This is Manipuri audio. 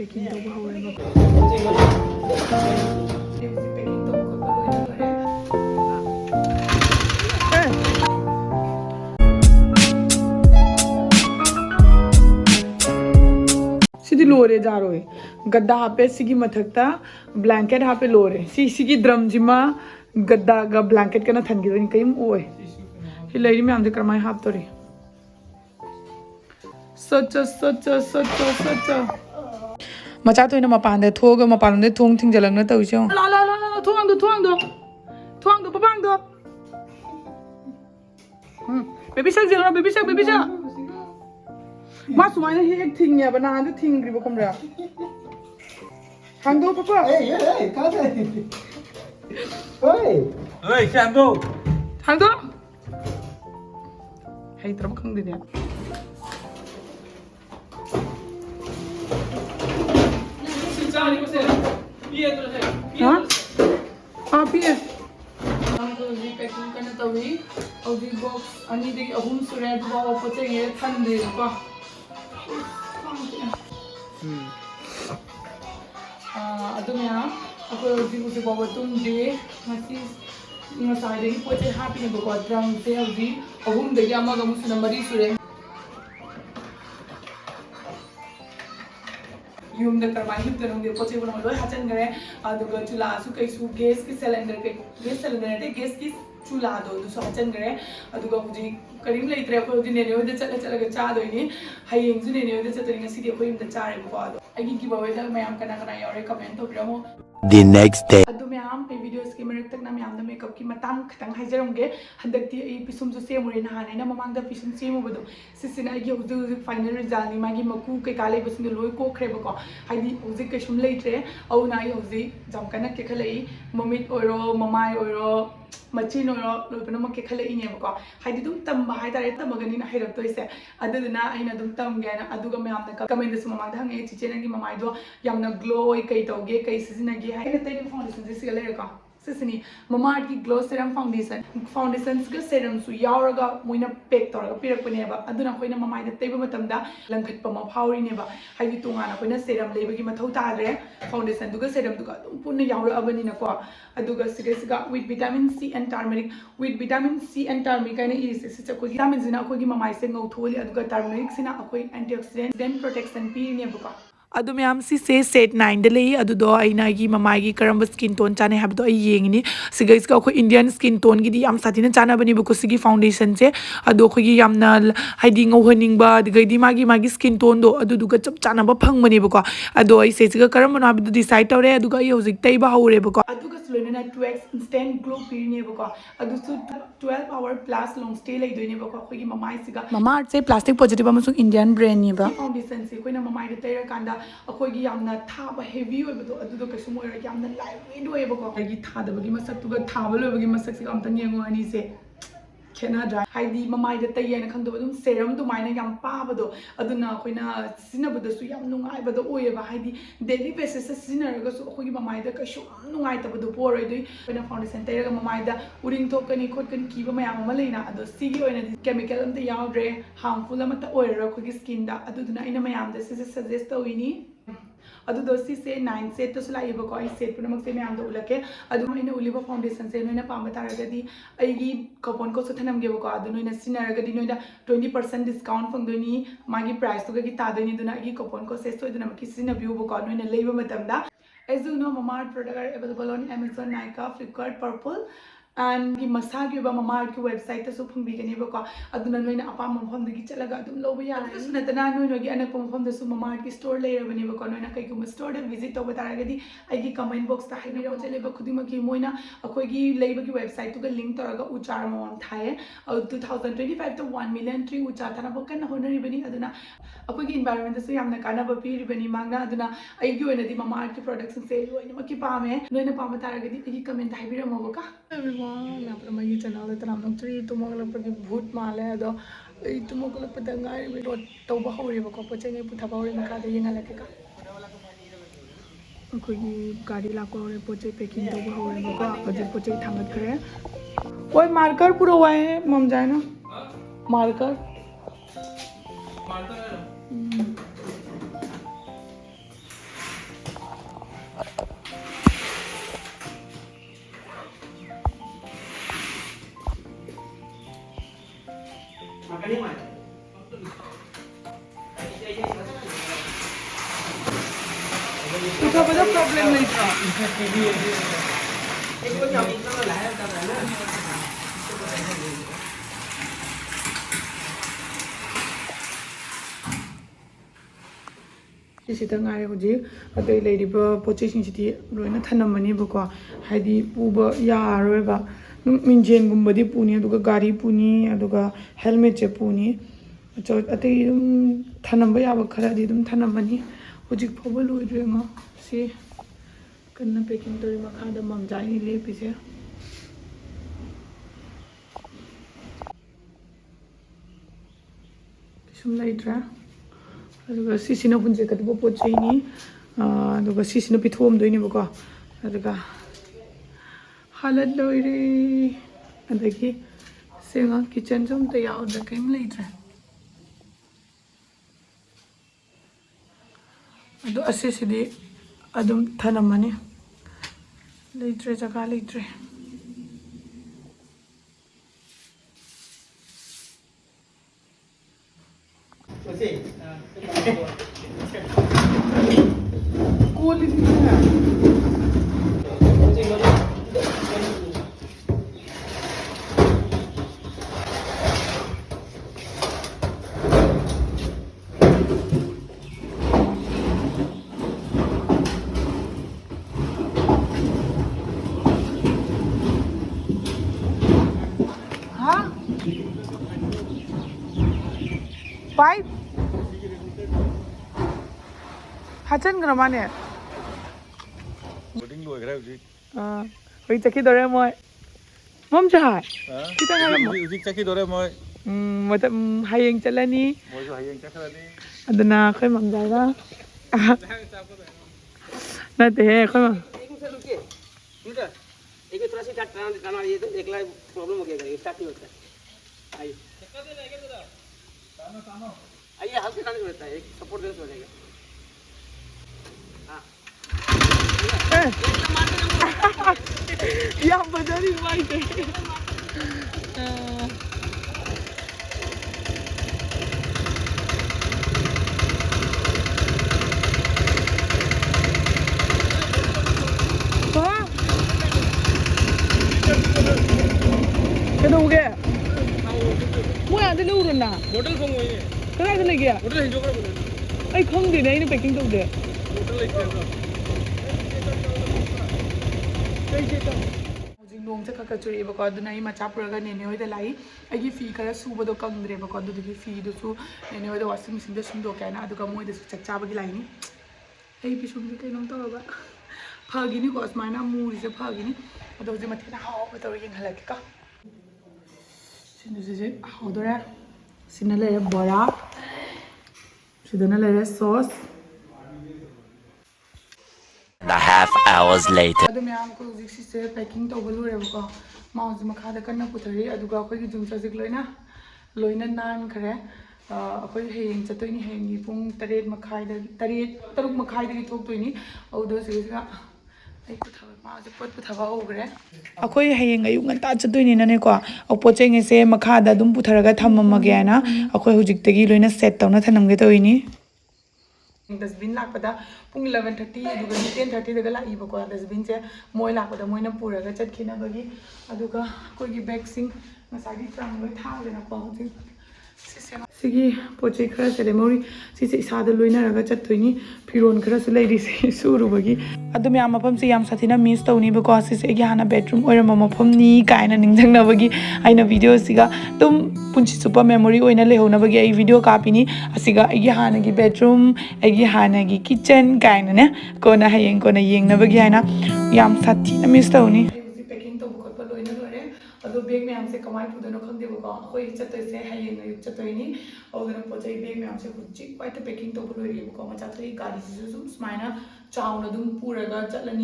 Packing double hole in the Sidi lore jaro hai gadda hape sigi mathakta blanket hape lore sigi drum jima gadda ga blanket kana thangi rin kaim oi hi lady me amde karmai hap tori socha macha toina mapan de thoga mapan de thong thing jalang na tau chong la thuang do papang do baby shark ma sumai na hek thing ya bana de thing gri ba kamra hang do papa hey ka de hey hang do hey tra khang de ya ha pie Audi packing kana tawi Audi box ani de ahum sure du ba poche ye than de ba adumya ako Audi ko ba tum de masi ina sai de poche happy ne ba drum se Audi ahum de ya ma ga musu na mari sure yum da karmai hip da nong de poche bona loi hachen gare aduga chula su kai su gas ki cylinder ne gas ki chula do du so hachen gare aduga huji karim leitre ko huji ne ne de chala ga cha do ni hayeng ju ne ne de chatari ngasi de ko yum da chare ko ado agi ki bawe da mayam kana yore comment to bramo the next day adu mayam pe videos ki merak tak na mayam da makeup ki matang khatang haijaram ge handak ti ai pisum ju se mure na hane na mamang da pisum se mu bodo sisina agi huji final result ni magi maku kai kale basin de loi ko khre ba ko haidi huji kai sum leitre au na ai huji jam kana ke khalai momit oiro mamai oiro machin oiro lopena ma ke khalai ne ba ko haidi dum tam ba hai tare tamagani na hairak to ise aduna aina dum tam ge na aduga mayam da comment da sum mamang da hange chiche na gi mamai do yamna glow oi kai toge kai sisina gi hai na tai foundation ji sigale ka sisini Mamaearth ki glow serum foundation ga serum su yauraga moina pack toraga pirakpa ne ba aduna koina mamai da taiba matam da langkhat pa ma phauri ne ba haidi tungana koina serum leiba gi mathau tadre foundation duga serum duga dum punna yaura abani na ko aduga siga with vitamin C and turmeric kaina is se ko vitamin zina ko gi mamai se ngau tholi aduga turmeric sina akoi antioxidant protection pi ne ba adu mayam si se set 9 de lei adu do aina gi mamai gi karamba skin tone chane hab do ai yengini siga iska ko indian skin tone gi di am satina chana bani bu ko sigi foundation se adu ko gi yamna haidi ngau haning ba digai di magi skin tone do adu duga chap chana ba phang bani bu ko adu ai se siga karamba na bi decide tawre adu ga hojik tai ba haure bu ko adu ga slone na 2x instant glow period ne bu ko adu su 12 hour plus long stay lai do ne bu ko gi mamai siga Mamaearth se plastic positive amasung indian brand ne ba foundation se koina mamai de tai ra kanda akhoi yamna thaba heavy oibado adudo kaisum oira yamna lightweight oibako agi thadabagi masak tuga thaba loibagi masak se amtang yengo ani se khena dry haidi mamai da tayena khangdo dum serum du maina yam pabado aduna khoina sinabada su yam nungai bado oiba haidi daily basis se sinaraga su khoi mamai da kaisum nungai tabado poroi dui khoina foundation tayraga mamai da uring thokani khotkani kiba mayam ama leina ado sigi oina chemical amta yaudre harmful amata oira khoi skin da aduduna ina mayam da se suggest tawini adu dosi se 9 set to sula iba ko ai set punamak se me am do ulake adu ina uliba foundation se noina pamba taragadi aigi coupon ko suthanam ge ko adu noina sinaragadi noina 20% discount fangdoni magi price to gi tadoni duna agi coupon ko se so duna ki sina view ko noina leiba matamda as you know Mamaearth product are available on Amazon, Nykaa, Flipkart, Purple and gi masagi ba Mamaearth ki website ta su phangbi gani ba ko aduna noina apam mafam da gi chalaga adum loba ya aduna natana noina gi anak mafam da su Mamaearth ki store lai rabani ba ko noina kai ku store da visit to bataragadi ai gi comment box ta haini ro chele ba khudima ki moina akoi gi leiba ki website to ga link toraga uchar mon thae 2025 to 1 million tree uchar thana ba kan honari bani aduna akoi gi environment da su yamna kana ba pi ribani mangna aduna ai gi oina di Mamaearth ki products se loina ma ki pame noina pama taragadi gi comment haibira mo ba ka na my channel da tram nok tri tumok lak pagi bhut male ado ei tumok lak padangai we dot to ba hori ba ko poche ngai putha ba hori ma ka de yenga lak ka ko gi gari la ko re poche packing to ba hori ba ko aje poche thangat khare oi marker puro wae mom jai na marker पुथाबदा प्रॉब्लेम लेट्रा सिदा ngaire hoji adai leiriba poche sing sidi loina thanamani bako haidi puba yaroi ba minjen gumbadi puni aduga gari puni aduga helmet che puni cho atai thanamba yaba khara di dum thanamani hoji phoba loidre nga si kanna packing tori makha da mamjai ni le pise sum laidra aduga sisina hunje kadbo pochei ni aduga sisina pithom doini bako aduga halat loire adagi senga kitchen jom ta yaw da kaim laidra adu asisidi adum thanamani laidre jaga laidre Pipe Hachan gramane Boarding lo gra uji. Oi chaki dore moi mom jahai kita ngara mo Uji chaki dore moi. matam hayeng chalani Moi jo hayang chakrani. adana khoi mam jaira na te he khoi mam एक थोड़ा सी टाना ये तो एकला प्रॉब्लम हो गया स्टार्ट नहीं होता है आइए आइए हल्के टाने को रहता है एक सपोर्ट देने से हो जाएगा हाँ या बजारी भाई थे cái đâu kìa mua ăn cái đâu rồi nè hotel phone हुई है cái này cái kìa hotel Hindu का बोले ấy không thì đấy nó packing đâu được hotel लेके Hojing nong cha ka churi ba ko aduna I macha puraga nene hoida lai agi fi kara suba do kangdre ba ko adu gi fi do su nene hoida washing machine de sum do kana adu ka moi de su chak cha ba gi lai ni ei bi sum kai nom to ba phagi ni ko asmaina muri se phagi ni adu ji mathe na haw ba to yin halak ka sinu je haw do ra sinale bora sidana le sauce The half hours later. adu me am ko ji se packing to bolu re ko maus makha da kanna puthari adu ga khoi gi jum sa jik loina nan khare akhoi heyeng chatoi ni heyeng gi pung 8 makhai da 3 makhai da gi thok toini audo se ga ai puthawa ma je pot puthawa ogre akhoi heyeng ayu nganta chatoi ni nane ko poche nge se makha da dum putharaga thammage na akhoi hujik tagi loina set tawna thanam ge toini dustbin lakpada pung 11:30 aduga 10:30 daga la iba ko dustbin che moi lakpada moina puraga chatkina bagi aduga koi gi bag sing ngasagi trang loi thau le na ko hujik sigi poche khara se memory si se isa da loina raga chattoini phiron khara su leiri se suru bagi adum ya mapam se yam sathina miss tawni ba ko si se gi hana bedroom oira mapam ni kaina ningjang na bagi aina video siga tum punchi super memory oina le hona bagi ai video copy ni asiga ai gi hana gi bedroom ai gi hana gi kitchen kaina ne ko na hayeng ko na yeng na bagi haina yam sathina miss tawni packing to bukot pa loina lore ado bag me amse kamai pudano khangde ba ko khoi chatoi se hayeng ayu chatoi ni audana pochai bag me amse huchi quite packing to lori ba ko ma chatoi gari su sum smaina chauna dum puraga chatlani